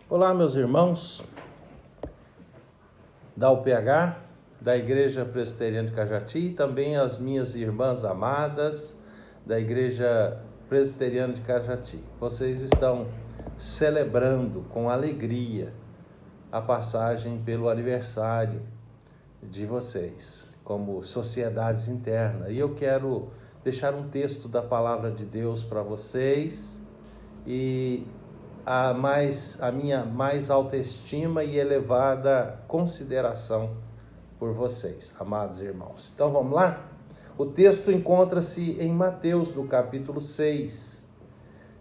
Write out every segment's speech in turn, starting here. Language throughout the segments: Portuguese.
Olá, meus irmãos da UPH, da Igreja Presbiteriana de Cajati e também as minhas irmãs amadas da Igreja Presbiteriana de Cajati. Vocês estão celebrando com alegria a passagem pelo aniversário de vocês, como sociedades internas. E eu quero deixar um texto da Palavra de Deus para vocês e a minha mais alta estima e elevada consideração por vocês, amados irmãos. Então vamos lá? O texto encontra-se em Mateus, no capítulo 6.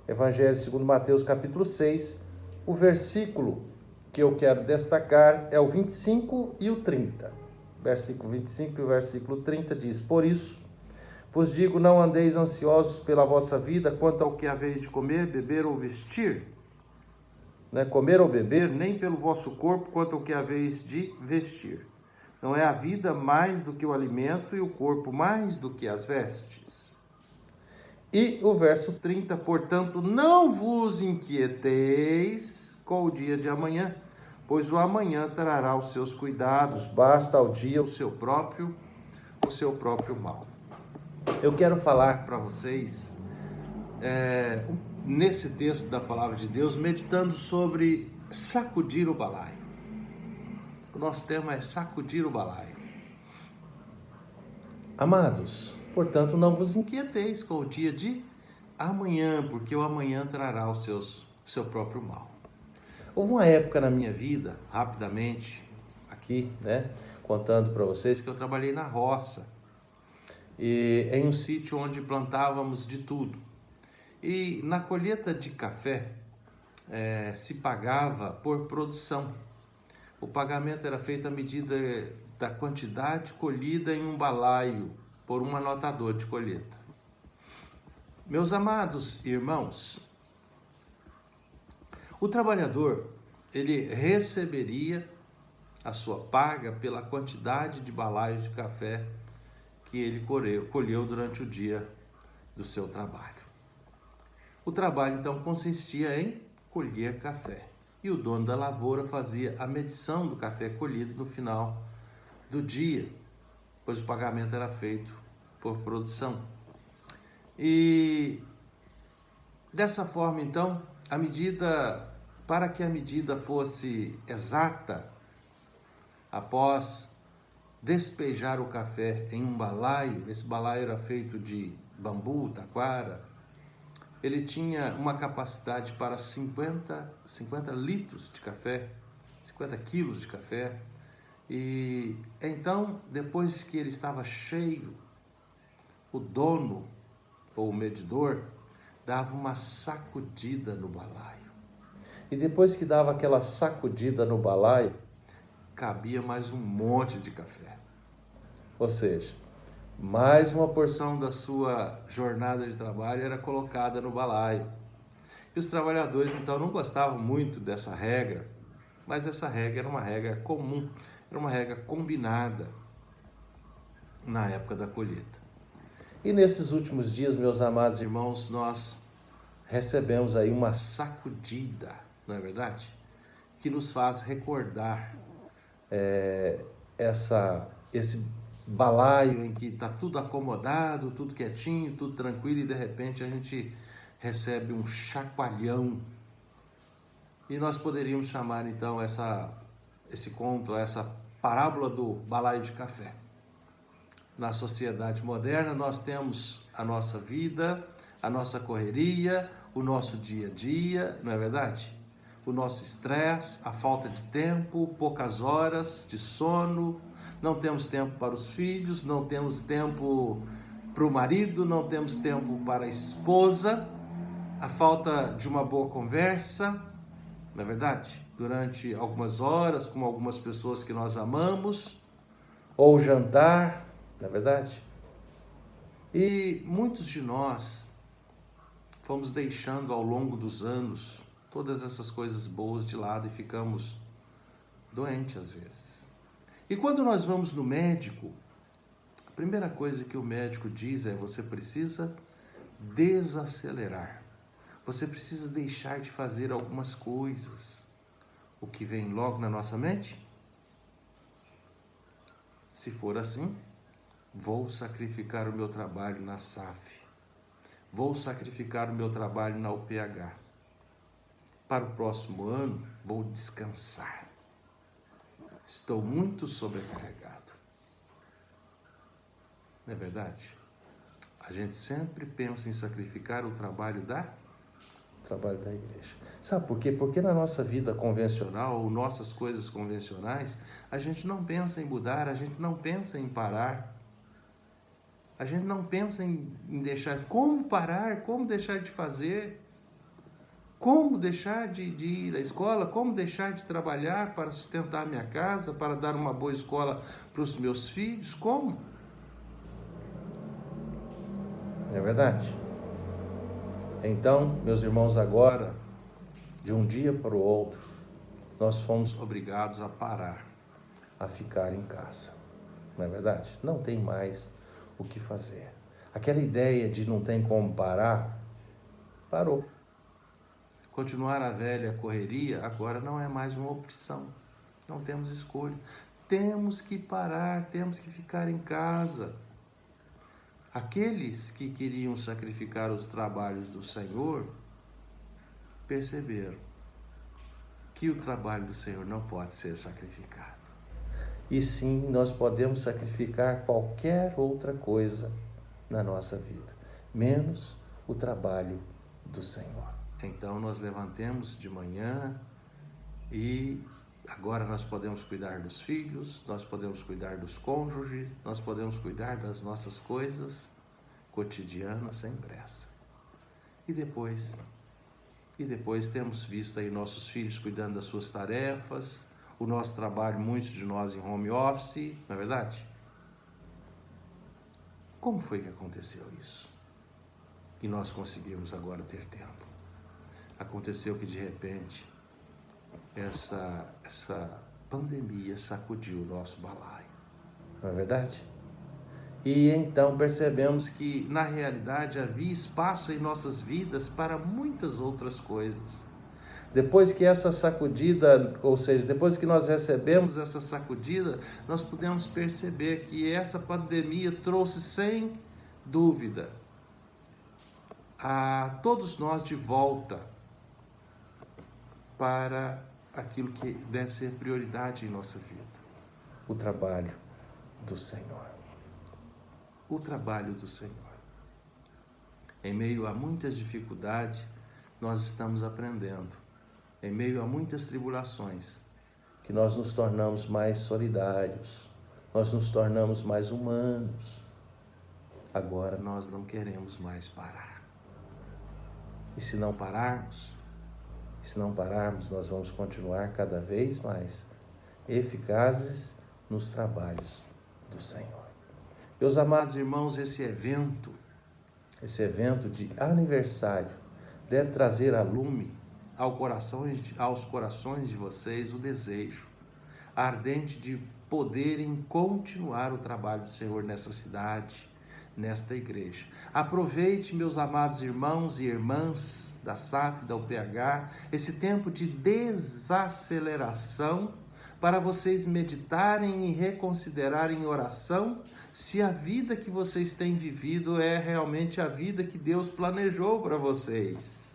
Evangelho segundo Mateus, capítulo 6. O versículo que eu quero destacar é o 25 e o 30. Versículo 25 e o versículo 30 diz: Por isso vos digo, não andeis ansiosos pela vossa vida, quanto ao que haveis de comer, beber ou vestir. Comer ou beber, nem pelo vosso corpo, quanto ao que haveis de vestir. Não é a vida mais do que o alimento e o corpo mais do que as vestes. E o verso 30, portanto, não vos inquieteis com o dia de amanhã, pois o amanhã trará os seus cuidados, basta ao dia o seu próprio mal. Eu quero falar para vocês, nesse texto da Palavra de Deus, meditando sobre sacudir o balaio. O nosso tema é sacudir o balaio. Amados, portanto, não vos inquieteis com o dia de amanhã, porque o amanhã trará o seu próprio mal. Houve uma época na minha vida, rapidamente, aqui, contando para vocês, que eu trabalhei na roça, e em um sítio onde plantávamos de tudo. E na colheita de café, se pagava por produção. O pagamento era feito à medida da quantidade colhida em um balaio por um anotador de colheita. Meus amados irmãos, o trabalhador, ele receberia a sua paga pela quantidade de balaios de café que ele colheu durante o dia do seu trabalho. O trabalho, então, consistia em colher café. E o dono da lavoura fazia a medição do café colhido no final do dia, pois o pagamento era feito por produção. E dessa forma, então, para que a medida fosse exata, após despejar o café em um balaio, esse balaio era feito de bambu, taquara, ele tinha uma capacidade para 50 litros de café, 50 quilos de café. E então, depois que ele estava cheio, o dono ou o medidor dava uma sacudida no balaio. E depois que dava aquela sacudida no balaio, cabia mais um monte de café. Ou seja, mais uma porção da sua jornada de trabalho era colocada no balaio. E os trabalhadores, então, não gostavam muito dessa regra, mas essa regra era uma regra comum, era uma regra combinada na época da colheita. E nesses últimos dias, meus amados irmãos, nós recebemos aí uma sacudida, não é verdade? Que nos faz recordar esse balaio em que está tudo acomodado, tudo quietinho, tudo tranquilo, e de repente a gente recebe um chacoalhão. E nós poderíamos chamar então esse conto, essa parábola do balaio de café. Na sociedade moderna nós temos a nossa vida, a nossa correria, o nosso dia a dia, não é verdade? O nosso estresse, a falta de tempo, poucas horas de sono, não temos tempo para os filhos, não temos tempo para o marido, não temos tempo para a esposa, a falta de uma boa conversa, não é verdade? Durante algumas horas com algumas pessoas que nós amamos, ou jantar, não é verdade? E muitos de nós fomos deixando ao longo dos anos todas essas coisas boas de lado e ficamos doentes às vezes. E quando nós vamos no médico, a primeira coisa que o médico diz é: você precisa desacelerar. Você precisa deixar de fazer algumas coisas. o que vem logo na nossa mente? Se for assim, vou sacrificar o meu trabalho na SAF. Vou sacrificar o meu trabalho na UPH. Para o próximo ano, vou descansar. Estou muito sobrecarregado. Não é verdade? A gente sempre pensa em sacrificar o trabalho da igreja. Sabe por quê? Porque na nossa vida convencional, ou nossas coisas convencionais, a gente não pensa em mudar, a gente não pensa em parar. A gente não pensa em deixar, como parar, como deixar de fazer, como deixar de ir à escola, como deixar de trabalhar para sustentar minha casa, para dar uma boa escola para os meus filhos, como? Não é verdade? Então, meus irmãos, agora, de um dia para o outro, nós fomos obrigados a parar, a ficar em casa. Não é verdade? Não tem mais o que fazer. Aquela ideia de não tem como parar, parou. Continuar a velha correria agora não é mais uma opção. Não temos escolha. Temos que parar, temos que ficar em casa. Aqueles que queriam sacrificar os trabalhos do Senhor perceberam que o trabalho do Senhor não pode ser sacrificado. E sim, nós podemos sacrificar qualquer outra coisa na nossa vida, menos o trabalho do Senhor. Então nós levantemos de manhã e agora nós podemos cuidar dos filhos, nós podemos cuidar dos cônjuges, nós podemos cuidar das nossas coisas cotidianas sem pressa. E depois temos visto aí nossos filhos cuidando das suas tarefas, o nosso trabalho, muitos de nós em home office, não é verdade? Como foi que aconteceu isso? E nós conseguimos agora ter tempo. Aconteceu que de repente essa pandemia sacudiu o nosso balaio. Não é verdade? E então percebemos que na realidade havia espaço em nossas vidas para muitas outras coisas. Depois que essa sacudida, ou seja, depois que nós recebemos essa sacudida, nós pudemos perceber que essa pandemia trouxe sem dúvida a todos nós de volta para aquilo que deve ser prioridade em nossa vida: o trabalho do Senhor. O trabalho do Senhor. Em meio a muitas dificuldades, nós estamos aprendendo. Em meio a muitas tribulações, que nós nos tornamos mais solidários, nós nos tornamos mais humanos. Agora nós não queremos mais parar. E se não pararmos, nós vamos continuar cada vez mais eficazes nos trabalhos do Senhor. Meus amados irmãos, esse evento de aniversário deve trazer a lume aos corações de vocês o desejo ardente de poderem continuar o trabalho do Senhor nessa cidade, nesta igreja. Aproveite, meus amados irmãos e irmãs da SAF, da UPH, esse tempo de desaceleração para vocês meditarem e reconsiderarem em oração se a vida que vocês têm vivido é realmente a vida que Deus planejou para vocês.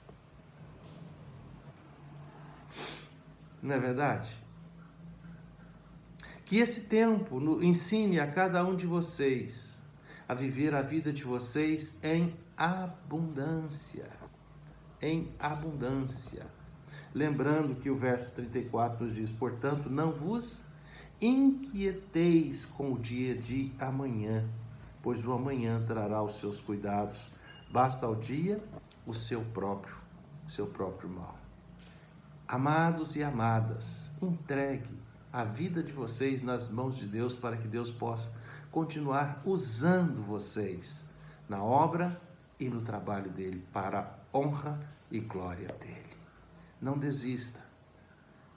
Não é verdade? Que esse tempo ensine a cada um de vocês a viver a vida de vocês em abundância. Em abundância. Lembrando que o verso 34 nos diz: portanto, não vos inquieteis com o dia de amanhã, pois o amanhã trará os seus cuidados. Basta ao dia o seu próprio mal. Amados e amadas, entregue a vida de vocês nas mãos de Deus para que Deus possa continuar usando vocês na obra e no trabalho dele para a honra e glória dele. Não desista.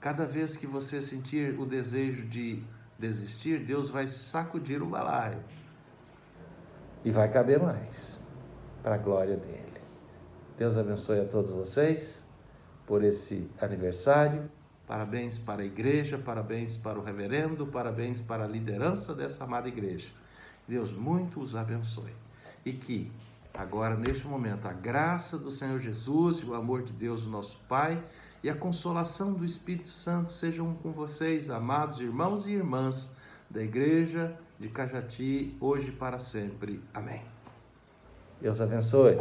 Cada vez que você sentir o desejo de desistir, Deus vai sacudir o balaio e vai caber mais para a glória dele. Deus abençoe a todos vocês por esse aniversário Parabéns para a igreja, parabéns para o reverendo, parabéns para a liderança dessa amada igreja. Deus muito os abençoe. E que, agora, neste momento, a graça do Senhor Jesus e o amor de Deus, o nosso Pai, e a consolação do Espírito Santo sejam com vocês, amados irmãos e irmãs da Igreja de Cajati, hoje e para sempre. Amém. Deus abençoe.